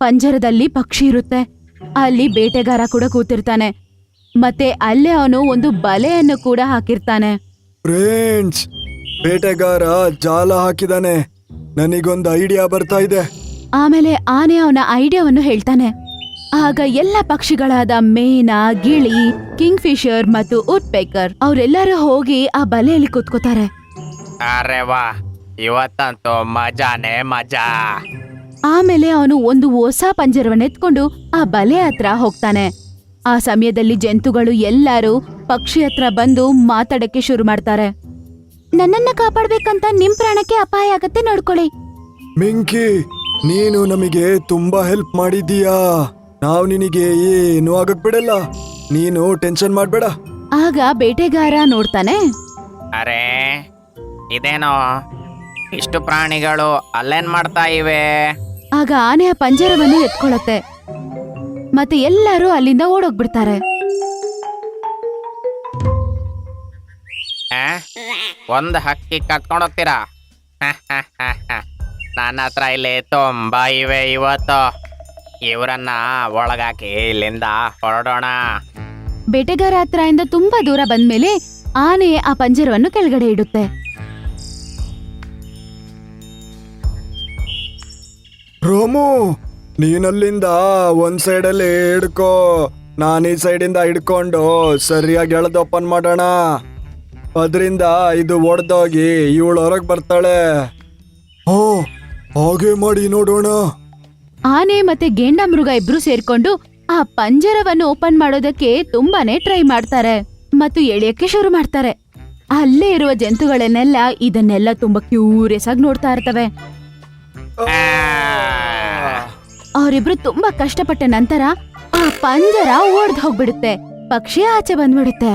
ಪಂಜರದಲ್ಲಿ ಪಕ್ಷಿ ಇರುತ್ತೆ. ಅಲ್ಲಿ ಬೇಟೆಗಾರ ಕೂಡ ಕೂತಿರ್ತಾನೆ. ಮತ್ತೆ ಅಲ್ಲೇ ಅವನು ಒಂದು ಬಲೆಯನ್ನು ಕೂಡ ಹಾಕಿರ್ತಾನೆ. ಫ್ರೆಂಡ್ಸ್, ಬೇಟೆಗಾರ ಜಾಲ ಹಾಕಿದಾನೆ. ನನಗೊಂದು ಐಡಿಯಾ ಬರ್ತಾ ಇದೆ. ಆಮೇಲೆ ಆನೆ ಅವನ ಐಡಿಯಾವನ್ನು ಹೇಳ್ತಾನೆ. ಆಗ ಎಲ್ಲ ಪಕ್ಷಿಗಳಾದ ಮೇನಾ, ಗಿಳಿ, ಕಿಂಗ್ ಫಿಶರ್ ಮತ್ತು ಉಡ್ಪೆಕರ್ ಅವರೆಲ್ಲರೂ ಹೋಗಿ ಆ ಬಲೆಯಲ್ಲಿ ಕೂತ್ಕೋತಾರೆ. ಅರೆ ವಾ, ಇವತ್ತಂತೂ ಮಜಾನೇ ಮಜಾ. ಆಮೇಲೆ ಅವನು ಒಂದು ಹೊಸ ಪಂಜರವನ್ನು ಎತ್ಕೊಂಡು ಆ ಬಲೆ ಹತ್ರ ಹೋಗ್ತಾನೆ. ಆ ಸಮಯದಲ್ಲಿ ಜಂತುಗಳು ಎಲ್ಲರೂ ಪಕ್ಷಿ ಹತ್ರ ಬಂದು ಮಾತಾಡಕ್ಕೆ ಶುರು ಮಾಡ್ತಾರೆ. ನನ್ನನ್ನ ಕಾಪಾಡ್ಬೇಕಂತ ನಿಮ್ ಪ್ರಾಣಕ್ಕೆ ಅಪಾಯ ಆಗತ್ತೆ, ನೋಡ್ಕೊಳ್ಳಿ. ಮಿಂಕಿ, ನೀನು ನಮಗೆ ತುಂಬಾ ಹೆಲ್ಪ್ ಮಾಡಿದೀಯಾ. ನಾವು ನಿನಗೆ ಏನು ಆಗಕ್ ಬಿಡಲ್ಲ. ನೀನು ಟೆನ್ಷನ್ ಮಾಡ್ಬೇಡ. ಆಗ ಬೇಟೆಗಾರ ನೋಡ್ತಾನೆ. ಅರೆ, ಇದೇನೋ ಇಷ್ಟು ಪ್ರಾಣಿಗಳು ಅಲ್ಲೇನ್ ಮಾಡ್ತಾ ಇವೆ? ಆಗ ಆನೆ ಆ ಪಂಜರವನ್ನು ಎತ್ಕೊಳತ್ತೆ. ಮತ್ತೆ ಎಲ್ಲರೂ ಅಲ್ಲಿಂದ ಓಡೋಗ್ಬಿಡ್ತಾರೆ. ಒಂದು ಹಕ್ಕಿ ಕತ್ಕೊಂಡು ಹೋಗ್ತೀರಾ? ನನ್ನ ಹತ್ರ ಇಲ್ಲಿ ತುಂಬಾ ಇವೆ. ಇವತ್ತು ಇವರನ್ನ ಒಳಗಾಕಿ ಇಲ್ಲಿಂದ ಹೊರಡೋಣ. ಬೇಟೆಗಾರ ಹತ್ರ ಇಂದ ತುಂಬಾ ದೂರ ಬಂದ್ಮೇಲೆ ಆನೆ ಆ ಪಂಜರವನ್ನು ಕೆಳಗಡೆ ಇಡುತ್ತೆ. ರೋಮು, ನೀನಲ್ಲಿಂದ ಒಂದ್ ಸೈಡಲ್ಲಿ ಹಿಡ್ಕೋ. ನಾನು ಈ ಸೈಡಿಂದ ಹಿಡ್ಕೊಂಡು ಸರಿಯಾಗಿ ಎಳ್ದು ಓಪನ್ ಮಾಡೋಣ. ಅದರಿಂದ ಇದು ಒಡೆದೋಗಿ ಇವಳು ಹೊರಗೆ ಬರ್ತಾಳೆ. ಹೋ, ಹಾಗೆ ಮಾಡಿ ನೋಡೋಣ. ಆನೆ ಮತ್ತೆ ಗೇಂಡ ಮೃಗ ಇಬ್ರು ಸೇರ್ಕೊಂಡು ಆ ಪಂಜರವನ್ನು ಓಪನ್ ಮಾಡೋದಕ್ಕೆ ತುಂಬಾನೇ ಟ್ರೈ ಮಾಡ್ತಾರೆ ಮತ್ತು ಎಳೆಯಕ್ಕೆ ಶುರು ಮಾಡ್ತಾರೆ. ಅಲ್ಲೇ ಇರುವ ಜಂತುಗಳನ್ನೆಲ್ಲ ಇದನ್ನೆಲ್ಲ ತುಂಬಾ ಕ್ಯೂರಿಯಸ್ ಆಗಿ ನೋಡ್ತಾ ಇರ್ತವೆ. ಅವರಿಬ್ರು ತುಂಬಾ ಕಷ್ಟಪಟ್ಟ ನಂತರ ಆ ಪಂಜರ ಒಡೆದು ಹೋಗ್ಬಿಡುತ್ತೆ. ಪಕ್ಷಿ ಆಚೆ ಬಂದ್ಬಿಡುತ್ತೆ.